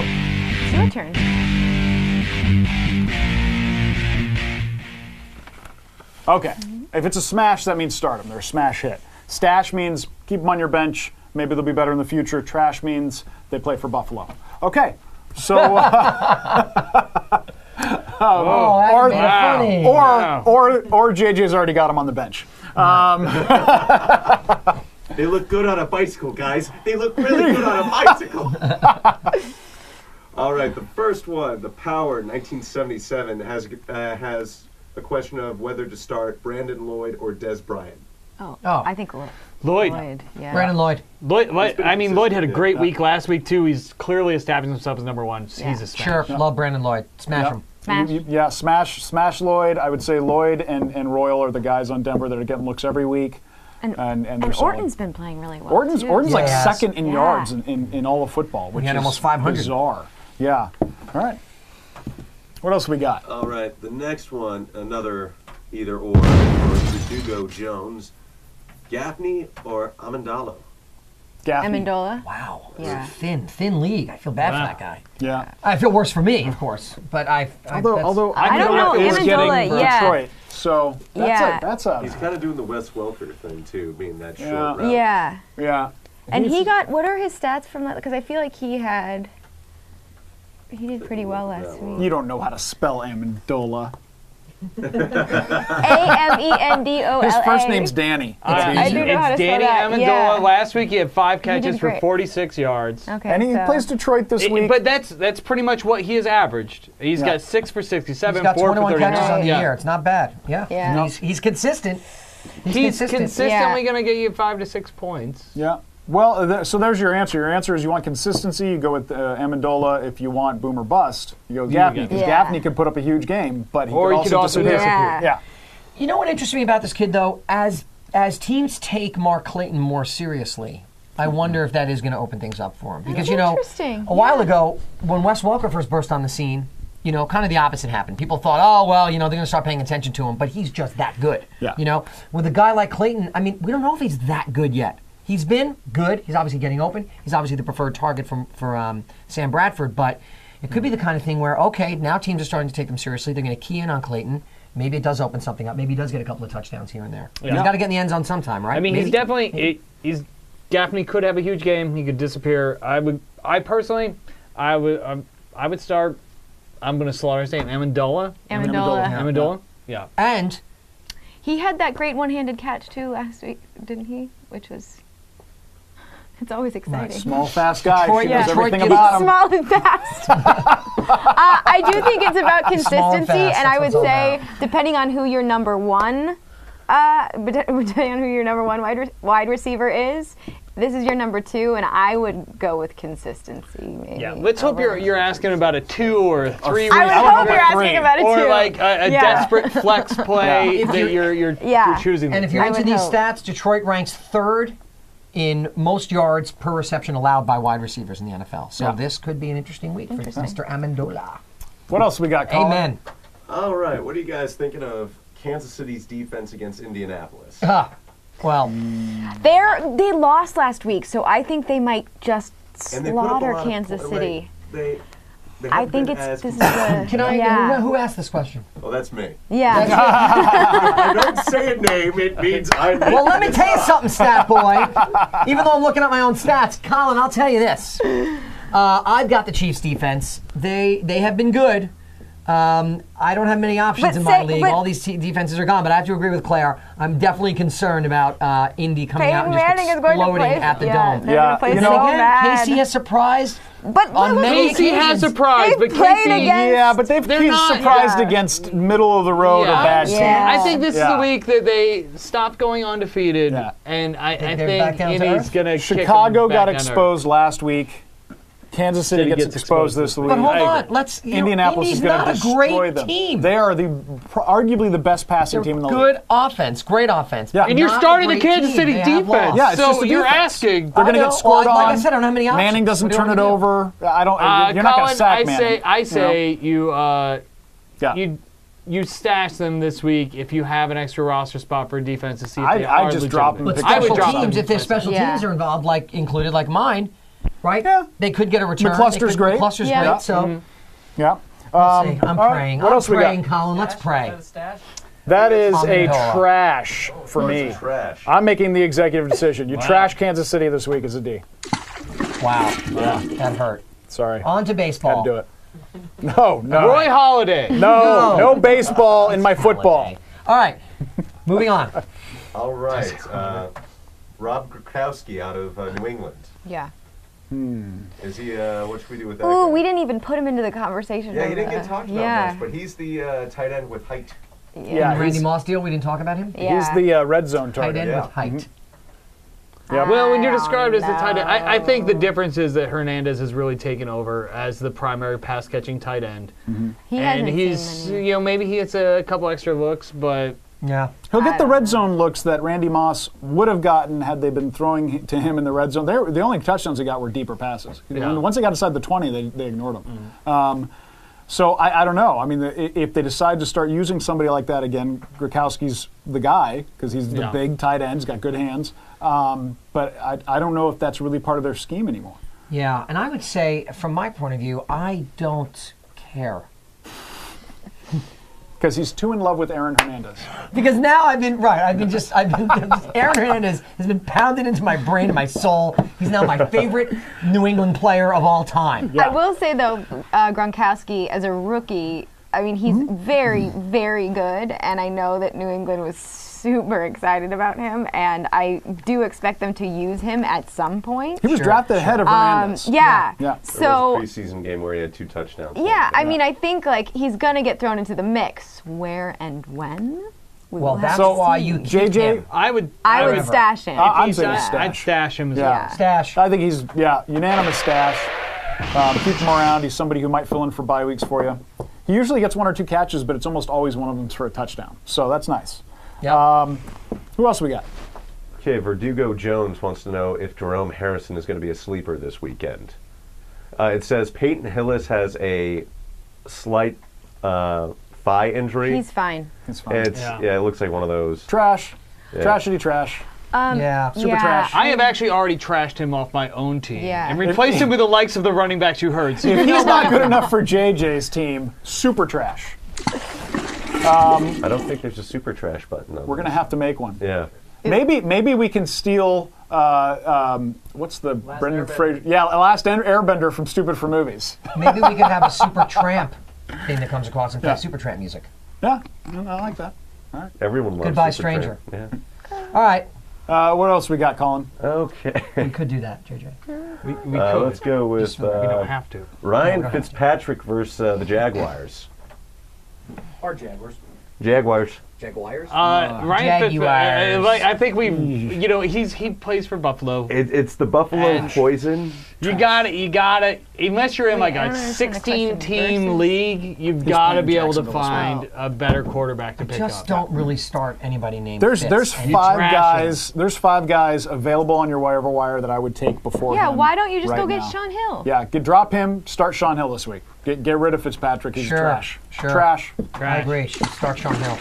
It's your turn. Okay. If it's a smash, that means start them. They're a smash hit. Stash means keep them on your bench. Maybe they'll be better in the future. Trash means they play for Buffalo. Okay. So. Funny. Or JJ's already got him on the bench. They look good on a bicycle, guys. They look really good on a bicycle. All right, the first one, the Power 1977, has a question of whether to start Brandon Lloyd or Des Bryant. Oh. Oh. I think Lloyd. Lloyd. Yeah. Brandon Lloyd. Lloyd had a great week last week too. He's clearly established himself as number one. Yeah. He's a smash. Sure, love Brandon Lloyd. Smash him. Smash. Smash Lloyd. I would say Lloyd and Royal are the guys on Denver that are getting looks every week. And they're Orton's solid. been playing really well. Orton's too. like Yeah. second in Yeah. yards in all of football, which He had is almost 500. bizarre. Yeah. All right. What else we got? All right, the next one, another either or for Dugo Jones. Gaffney or Amendola? Gaffney. Amendola. Wow. Yeah. Thin league. I feel bad for that guy. Yeah. I feel worse for me, of course. But Although I don't know, is Amendola, getting yeah. Detroit, so Yeah. that's a He's kind of doing the Wes Welker thing, too, being that short Yeah. route. Yeah. yeah. And he got, what are his stats from that? Because I feel like he did pretty well last week. You don't know how to spell Amendola. Amendola. His first name's Danny. I do know how to It's spell Danny that. Amendola. Yeah. Last week he had 5 catches did for great. 46 yards. Okay. And he so- plays Detroit this week. But that's pretty much what he has averaged. He's got 6 for 67, He's got 4 for 21 39. catches on the Yeah. year. It's not bad. Yeah. Yeah. He's consistent. He's consistently Yeah. going to get you 5 to 6 points. Yeah. Well, so there's your answer. Your answer is you want consistency, you go with Amendola. If you want boom or bust, you go with Gaffney. Because Yeah. Gaffney could put up a huge game, but he Or could he could also also disappear. disappear. Yeah. You know what interests me about this kid, though? As teams take Mark Clayton more seriously, I wonder if that is going to open things up for him. Because, interesting. a while ago, when Wes Welker first burst on the scene, kind of the opposite happened. People thought, oh, well, they're going to start paying attention to him, but he's just that good. Yeah. With a guy like Clayton, I mean, we don't know if he's that good yet. He's been good. He's obviously getting open. He's obviously the preferred target for Sam Bradford, but it could be the kind of thing where, okay, now teams are starting to take them seriously. They're going to key in on Clayton. Maybe it does open something up. Maybe he does get a couple of touchdowns here and there. Yeah. He's got to get in the end zone sometime, right? I mean, he's definitely Gaffney could have a huge game. He could disappear. I would start. I'm going to slaughter his name. Amendola. Amendola. Yeah. And He had that great one-handed catch, too, last week, didn't he? Which was... It's always exciting. Small, fast guy. Detroit- She knows Detroit everything gets about him. Small and fast. I do think it's about consistency, fast, and I would that's what it's say, all about. depending on who your number one, wide receiver is, this is your number 2, and I would go with consistency. Maybe. Yeah. Let's hope you're asking about a 2 or a 3. I would hope you're three. asking about a 2. Or like a desperate flex play that you're choosing. And if you're I into would these hope. stats, Detroit ranks 3rd in most yards per reception allowed by wide receivers in the NFL. So this could be an interesting week for Mr. Amendola. What else we got, Colin? Amen. All right, what are you guys thinking of Kansas City's defense against Indianapolis? Well, They lost last week, so I think they might just And they put up a slaughter lot of Kansas po- City. They I haven't think been this as is the... can I? Yeah. Who asked this question? Oh, that's me. Yeah. If I don't say a name, it means I'm... Well, let me tell you something, stat boy. Even though I'm looking at my own stats, Colin, I'll tell you this. I've got the Chiefs defense. They have been good. I don't have many options in my league. All these defenses are gone, but I have to agree with Claire. I'm definitely concerned about Indy coming out and just Manning is going to exploding play, at the yeah, Dome. they're gonna play you so know, bad. KC has surprised. But on look, many Casey has occasions. surprised, They but played Casey... against- Yeah, but they've They're been not- surprised yeah. against middle of the road or bad teams. Yeah. I think this is Yeah. the week that they stopped going undefeated, Yeah. and I Think they're back think down to Indy's earth? going to Chicago got exposed last week. Kansas City gets exposed this week. But hold I on, agree. let's. Indianapolis Indy's is going not to a destroy great them. team. They are arguably the best passing team in the Good league. offense, great offense. Yeah. And you're Not a starting the great Kansas team. City They have defense. lost. Yeah, it's so just the you're defense. asking. They're going to I get know. scored Well, on. like I said, I don't have many options. Manning doesn't What do you turn it want me to do? over. I don't. You're not going to Colin, sack Manning. I say Yeah. you stash them this week if you have an extra roster spot for defense to see if they I are just drop them. But I would special drop teams, them. if their special Yeah. teams are involved, like included, like mine, right? Yeah. They could get a return. McCluster's great. McCluster's Yeah. great. So Yeah. let's see. I'm all right, praying. What I'm else we praying, got? Colin. Let's pray. That is On a the dollar. trash for Oh, me. it's a trash. I'm making the executive decision. You trash Kansas City this week as a D. Wow. That hurt. Sorry. On to Had baseball. to do it. No. Roy Halladay. No baseball in my football. All right. Moving on. All right. Rob Gronkowski out of New England. Yeah. Is he? What should we do with that? Ooh, guy? we didn't even put him into the conversation. Yeah, of he didn't the- get talked about yeah. much, but he's the tight end with height. Yeah, Randy he's, Moss deal. We didn't talk about him. Yeah. he's the red zone Tight target. end Yeah. with height. Yeah. Well, when you're I described as the tight end, I think the know. difference is that Hernandez has really taken over as the primary pass catching tight end. He And hasn't he's, seen many. maybe he gets a couple extra looks, but Yeah. He'll get I the don't red know. zone looks that Randy Moss would have gotten had they been throwing to him in the red zone. The only touchdowns he got were deeper passes. Yeah. Once they got inside the 20, they ignored him. So I don't know. I mean, if they decide to start using somebody like that again, Gronkowski's the guy because he's the Yeah. big tight end. He's got good hands. But I don't know if that's really part of their scheme anymore. Yeah. And I would say, from my point of view, I don't care. Because he's too in love with Aaron Hernandez. Because now Aaron Hernandez has been pounded into my brain and my soul. He's now my favorite New England player of all time. Yeah. I will say though, Gronkowski as a rookie, I mean he's very, very good, and I know that New England was super excited about him, and I do expect them to use him at some point. He was drafted ahead of Hernandez. Yeah. Yeah. There So was a preseason game where he had 2 touchdowns. yeah, I mean I think like he's gonna get thrown into the mix. Where and when? We Well, will that's have to why see. you keep JJ him. I would I would stash him. I'm He's saying I'd stash. stash him as Yeah. well. Stash. I think he's, unanimous stash. Keep him around. He's somebody who might fill in for bye weeks for you. He usually gets 1 or 2 catches, but it's almost always one of them for a touchdown. So that's nice. Yeah. Who else we got? Okay, Verdugo Jones wants to know if Jerome Harrison is going to be a sleeper this weekend. It says Peyton Hillis has a slight thigh injury. He's fine. He's fine. It's it looks like one of those. Trash. Yeah. Trashity trash. Yeah. Super trash. I have actually already trashed him off my own team Yeah. and replaced him with the likes of the running backs you heard. So If he's not good enough for JJ's team, super trash. I don't think there's a super trash button. We're going to have to make one. Yeah. Maybe we can steal, what's the Brendan Fraser? Yeah, Last Airbender from Stupid for Movies. Maybe we could have a Super Tramp thing that comes across and play Super Tramp music. Yeah, I like that. Everyone loves Goodbye, Super stranger. Tramp. All right. What else we got, Colin? Yeah. Okay. We could do that, JJ. we could. Let's go with we don't have to. Ryan don't have to. Fitzpatrick versus the Jaguars. Or Jaguars. Jaguars. Jaguars. Ryan Fitz, Jaguars. I think he plays for Buffalo. It's the Buffalo And- poison. You gotta, unless you're in like I a don't understand the 16-team question. league, you've got to playing be able to Jacksonville as well. find a better quarterback to pick Just up. don't really start anybody named There's Fitz. You 5 trash guys. There's 5 guys available on your waiver wire that I would take before. Yeah, him why don't you just right go get now. Shawn Hill? Yeah, drop him. Start Shawn Hill this week. Get rid of Fitzpatrick. He's Sure, trash. sure. Trash. I agree. Should start Shawn Hill.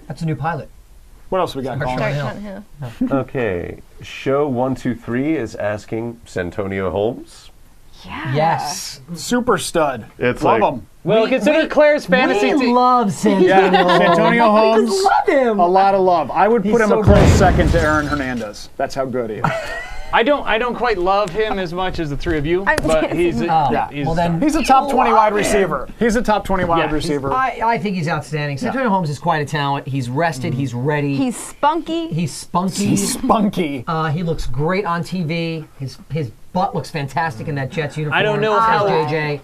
That's a new pilot. What else we got, Start Colin? Shawn Shawn Hill. Hill. Okay. Show 123 is asking Santonio Holmes. Yeah. Yes. Super stud. It's Love like- him. Well, consider Claire's fantasy We team. love Santonio. Yeah, Santonio Holmes. We love him. A lot of love. I would put He's him so a close great. second to Aaron Hernandez. That's how good he is. I don't quite love him as much as the 3 of you, I'm but he's Oh, he's well then. He's a top 20 wide Love him. receiver. He's a top 20 wide Yeah, he's- receiver. I think he's outstanding. Santonio Holmes is quite a talent. He's rested. He's ready. He's spunky. He's spunky. He's spunky. He looks great on TV. His butt looks fantastic in that Jets uniform. I don't know says how- JJ.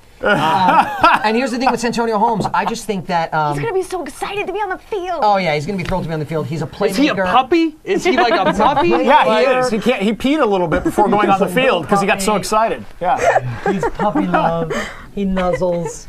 And here's the thing with Santonio Holmes. I just think that. He's gonna be so excited to be on the field. Oh yeah, he's gonna be thrilled to be on the field. He's a playmaker. Is he a puppy? Is he like a puppy? Yeah, he is. He peed a little bit before going on the field because he got so excited. Yeah. He's puppy love. He nuzzles.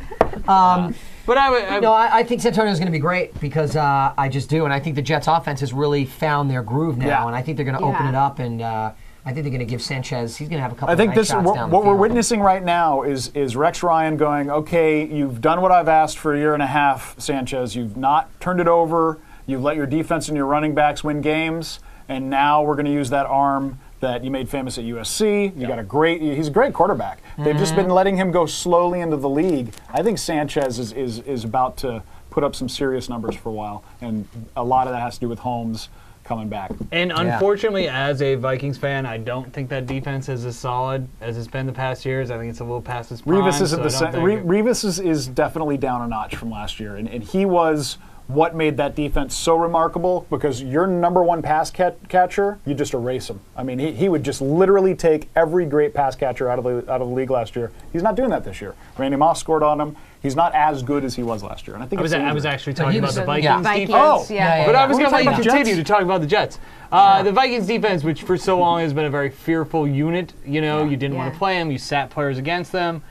But No, I think Santonio's going to be great because I just do, and I think the Jets' offense has really found their groove now, Yeah. and I think they're going to open it up, and I think they're going to give Sanchez. He's going to have a couple. I think of nice this shots down the what we're field. witnessing right now is Rex Ryan going, okay, you've done what I've asked for a year and a half, Sanchez. You've not turned it over. You've let your defense and your running backs win games, and now we're going to use that arm that you made famous at USC. He's a great quarterback. They've just been letting him go slowly into the league. I think Sanchez is about to put up some serious numbers for a while, and a lot of that has to do with Holmes coming back. And unfortunately, as a Vikings fan, I don't think that defense is as solid as it's been the past years. I think it's a little past its prime. Revis is definitely down a notch from last year, and he was what made that defense so remarkable, because your number one pass catcher, you just erase him. I mean, he would just literally take every great pass catcher out of the league last year. He's not doing that this year. Randy Moss scored on him. He's not as good as he was last year. And I think I was actually talking about the Vikings defense. But I was going to let you continue to talk about the Jets. The Vikings defense, which for so long has been a very fearful unit. You didn't want to play them. You sat players against them.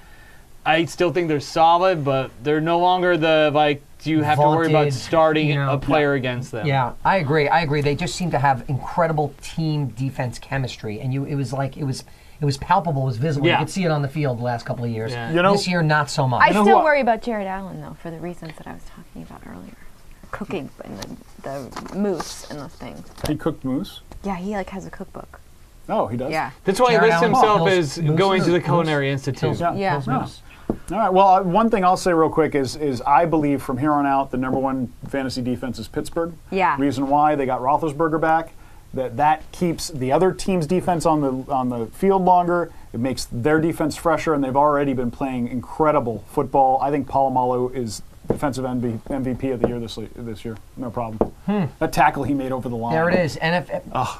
I still think they're solid, but they're no longer you have to worry about starting a player against them. Yeah, I agree. They just seem to have incredible team defense chemistry, and it was palpable, it was visible. You could see it on the field the last couple of years. Yeah. This year, not so much. I still worry about Jared Allen, though, for the reasons that I was talking about earlier. Cooking and the moose and those things. He cooked moose? Yeah, he has a cookbook. Oh, he does? Yeah. That's why Jared he lists Allen himself as going to the Culinary Institute. Yeah. All right. Well, one thing I'll say real quick is I believe from here on out the number one fantasy defense is Pittsburgh. Yeah. Reason why they got Roethlisberger back. That keeps the other team's defense on the field longer. It makes their defense fresher, and they've already been playing incredible football. I think Polamalu is defensive MVP of the year this year. No problem. That tackle he made over the line. There it is.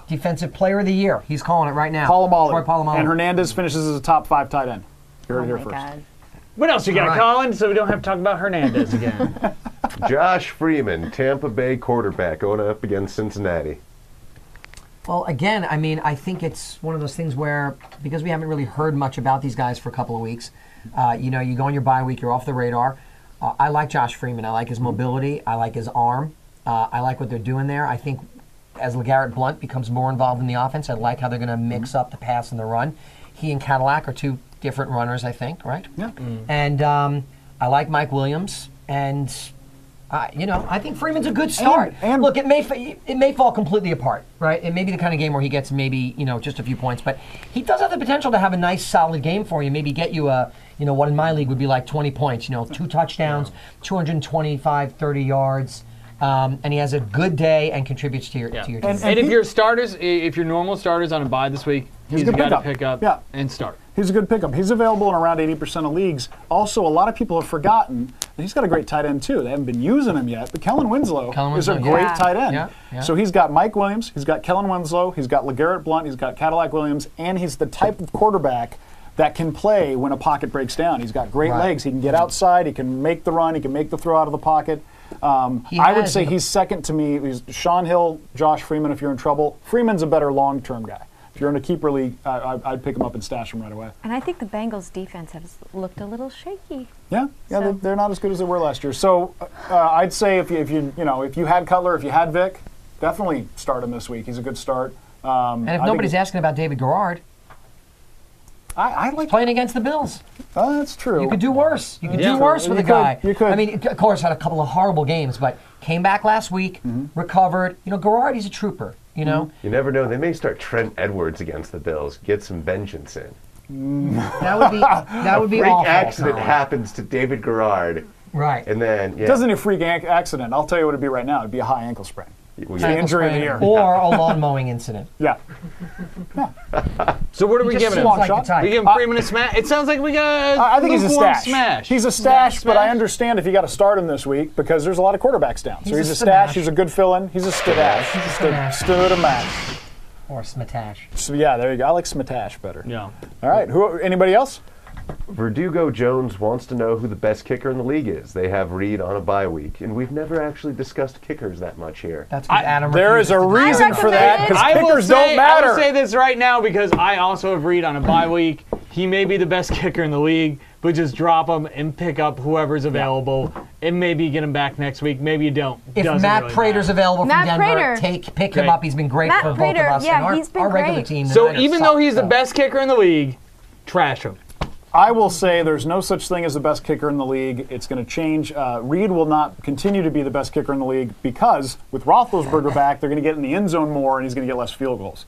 Defensive Player of the Year. He's calling it right now. Polamalu. Polamalu. And Hernandez finishes as a top 5 tight end. You heard it here first. God. What else you got, Colin? So we don't have to talk about Hernandez again. Josh Freeman, Tampa Bay quarterback, going up against Cincinnati. Well, again, I mean, I think it's one of those things where, because we haven't really heard much about these guys for a couple of weeks, you go on your bye week, you're off the radar. I like Josh Freeman. I like his mobility. I like his arm. I like what they're doing there. I think as LeGarrette Blount becomes more involved in the offense, I like how they're going to mix up the pass and the run. He and Cadillac are two different runners, I think, right? Yeah. And I like Mike Williams, and I think Freeman's a good start. And look, it may fall completely apart, right? It may be the kind of game where he gets maybe just a few points, but he does have the potential to have a nice, solid game for you. Maybe get you what in my league would be like 20 points. 2 touchdowns, 225, 30 yards. And he has a good day and contributes to your team. And if your normal starters on a bye this week, he's a guy to pick up and start. He's a good pickup. He's available in around 80% of leagues. Also, a lot of people have forgotten that he's got a great tight end, too. They haven't been using him yet, but Kellen Winslow is a great tight end. Yeah. So he's got Mike Williams, he's got Kellen Winslow, he's got LeGarrette Blount, he's got Cadillac Williams, and he's the type of quarterback that can play when a pocket breaks down. He's got great legs. He can get outside. He can make the run. He can make the throw out of the pocket. I would say he's second to me. He's Shawn Hill, Josh Freeman if you're in trouble. Freeman's a better long-term guy. If you're in a keeper league, I'd pick him up and stash him right away. And I think the Bengals' defense has looked a little shaky. Yeah, they're not as good as they were last year. So I'd say if you had Cutler, if you had Vick, definitely start him this week. He's a good start. And if nobody's asking about David Garrard, I like playing against the Bills. That's true. You could do worse. You could do worse with a guy. You could. I mean, of course, had a couple of horrible games, but came back last week, recovered. Garrard, he's a trooper. You never know. They may start Trent Edwards against the Bills. Get some vengeance in. That would be freak awful. Accident happens to David Garrard. Right. And then It doesn't need a freak accident. I'll tell you what it'd be right now. It'd be a high ankle sprain. Well, Injury in the ear. Or a lawn mowing incident. Yeah. So what are we giving him? We give him Freeman a smash? It sounds like we got I think he's a stash. Smash. He's a stash, but I understand if you got to start him this week because there's a lot of quarterbacks down. So he's a stash. He's a good fill-in. He's a stadash. Stood a match. Or smatash. So yeah, there you go. I like smatash better. Yeah. All right. Anybody else? Verdugo Jones wants to know who the best kicker in the league is. They have Reed on a bye week, and we've never actually discussed kickers that much here. That's what Adam. There is a reason for that because kickers don't matter. I will say this right now because I also have Reed on a bye week. He may be the best kicker in the league, but just drop him and pick up whoever's available, and maybe get him back next week. Maybe you don't. If Matt Prater's available from Denver, pick him up. He's been great for both of us and our regular team. So even though he's the best kicker in the league, trash him. I will say there's no such thing as the best kicker in the league. It's going to change. Reed will not continue to be the best kicker in the league because with Roethlisberger back, they're going to get in the end zone more, and he's going to get less field goals.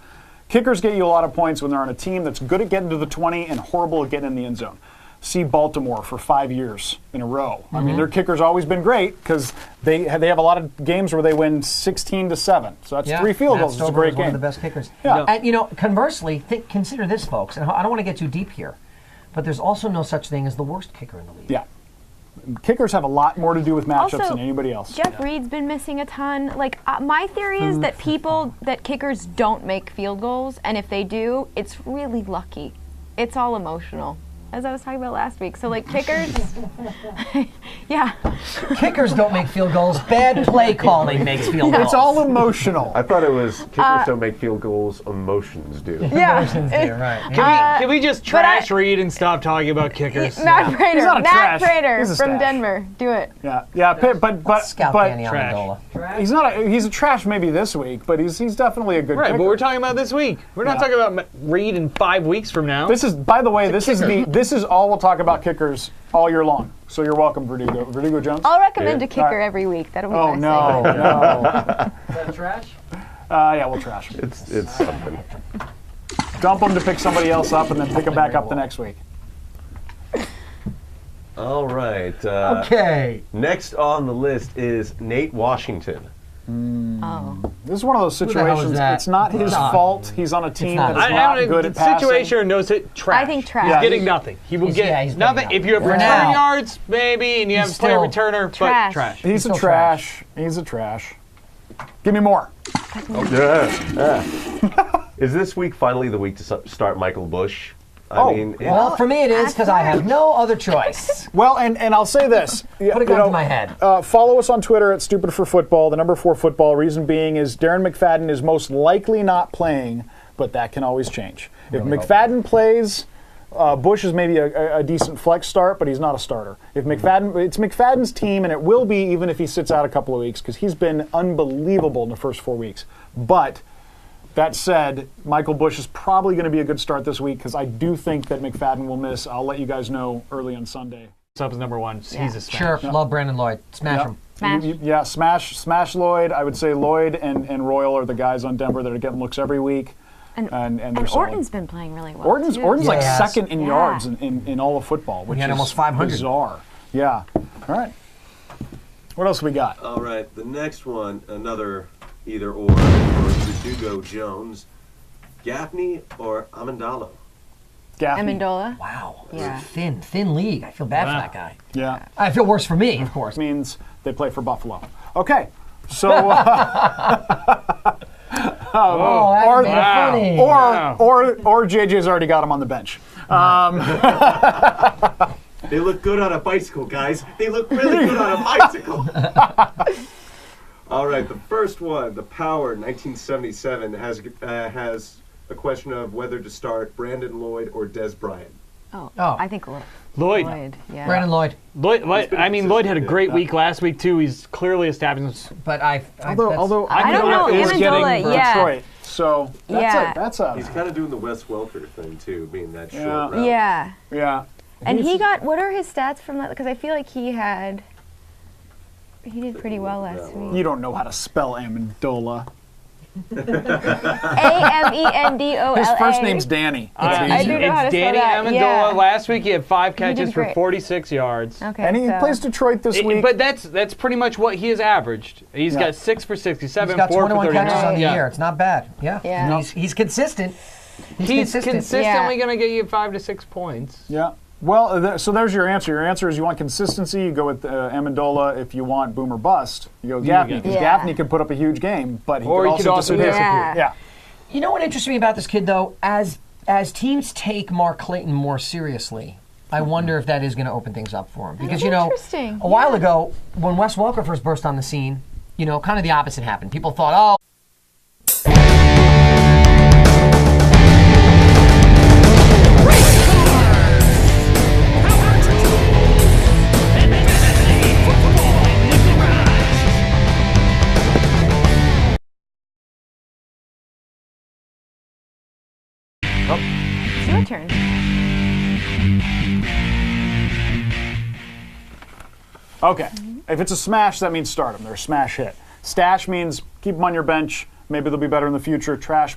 Kickers get you a lot of points when they're on a team that's good at getting to the 20 and horrible at getting in the end zone. See Baltimore for 5 years in a row. I mean, their kicker's always been great because they have a lot of games where they win 16-7. So that's 3 field goals. It's a great game. One of the best kickers. Yeah. And conversely, consider this, folks. And I don't want to get too deep here, but there's also no such thing as the worst kicker in the league. Yeah. Kickers have a lot more to do with matchups Also, than anybody else. Jeff Reed's been missing a ton. Like, my theory is that kickers don't make field goals, and if they do, it's really lucky. It's all emotional, as I was talking about last week. So, like, kickers, yeah. Kickers don't make field goals. Bad play calling makes field goals. It's all emotional. I thought it was kickers don't make field goals, emotions do. Yeah. Emotions do, right. Can we just trash Reed and stop talking about kickers? Matt Prater. He's not a Matt trash. Prater He's a from stash. Denver. Do it. But Scout Danny trash. Amendola. he's not. He's a trash maybe this week, but he's definitely a good Right, kicker. but we're talking about this week. We're not talking about Reed in 5 weeks from now. This is, by the way, this is all we'll talk about kickers all year long. So you're welcome, Verdugo Jones. I'll recommend a kicker All right. every week. That'll be Oh my no, segment. no. Is that trash? Yeah, we'll trash him. It's something. Dump him to pick somebody else up, and then pick him back up the next week. All right. Okay. Next on the list is Nate Washington. Oh. This is one of those the hell is situations. that? It's not his not. fault. He's on a team not. that is I not don't good know, at passing. situation or no trash. I think trash. He's Yeah. getting nothing. He will He's get getting nothing. nothing. If you have For return now. yards, maybe, and you have He's player still returner, trash. but trash. He's a still trash. He's a trash. Give me more. Is this week finally the week to start Michael Bush? Oh, I mean, Well, for me it is because I have no other choice. Well, and I'll say this. Put a gun to my head. Follow us on Twitter at Stupid for Football, the number 4 football. Reason being is Darren McFadden is most likely not playing, but that can always change. If McFadden plays, Bush is maybe a decent flex start, but he's not a starter. If it's McFadden's team, and it will be even if he sits out a couple of weeks, because he's been unbelievable in the first 4 weeks. But that said, Michael Bush is probably going to be a good start this week because I do think that McFadden will miss. I'll let you guys know early on Sunday. Up is number 1. Yeah. He's a smash. Sure, love Brandon Lloyd. Smash him. Smash. Smash Lloyd. I would say Lloyd and Royal are the guys on Denver that are getting looks every week. And they're solid. Orton's been playing really well. Orton's too. like Yeah. second in Yeah. yards in all of football, which had is almost 500. bizarre. Yeah. All right. What else we got? all right. The next one, another either or for Verdugo Jones, Gaffney or Amendola. Gaffney. Amendola. Wow. Yeah. Thin league. I feel bad for that guy. Yeah. I feel worse for me, of course. Means they play for Buffalo. Okay. So. Oh, that or- made it funny. or JJ's already got him on the bench. They look good on a bicycle, guys. They look really good on a bicycle. All right, the first one, the Power 1977 has a question of whether to start Brandon Lloyd or Des Bryant. Oh, Oh. I think Lloyd. Yeah. Brandon Lloyd. Lloyd had a great week last week too. He's clearly established. But Although I don't know, is Amendola, getting yeah. Detroit, so Yeah. that's a He's kind of doing the Wes Welker thing too, being that short Yeah. route. Yeah. yeah. And he got, what are his stats from that? Because I feel like he did pretty well last week. You don't know how to spell Amendola. Amendola. His first name's Danny. I do know how to It's spell Danny that, Amendola. yeah. Last week he had 5 catches for great. 46 yards. Okay. And he so- plays Detroit this week. But that's pretty much what he has averaged. He's Yeah. got 6 for 67, he's got 4 for 21 39. catches on the Yeah. year. It's not bad. Yeah. Yeah. He's consistent. He's consistently Yeah. going to get you 5 to 6 points. Yeah. Well, so there's your answer. Your answer is you want consistency, you go with Amendola. If you want boom or bust, you go Gaffney. Because Yeah. Gaffney could put up a huge game, but he Or could he could also disappear. disappear. Yeah. You know what interests me about this kid, though? As teams take Mark Clayton more seriously, I wonder if that is going to open things up for him. Because, interesting. a while ago, when Wes Welker first burst on the scene, kind of the opposite happened. People thought, oh, It's your turn. Okay. If it's a smash, that means start them. They're a smash hit. Stash means keep them on your bench. Maybe they'll be better in the future. Trash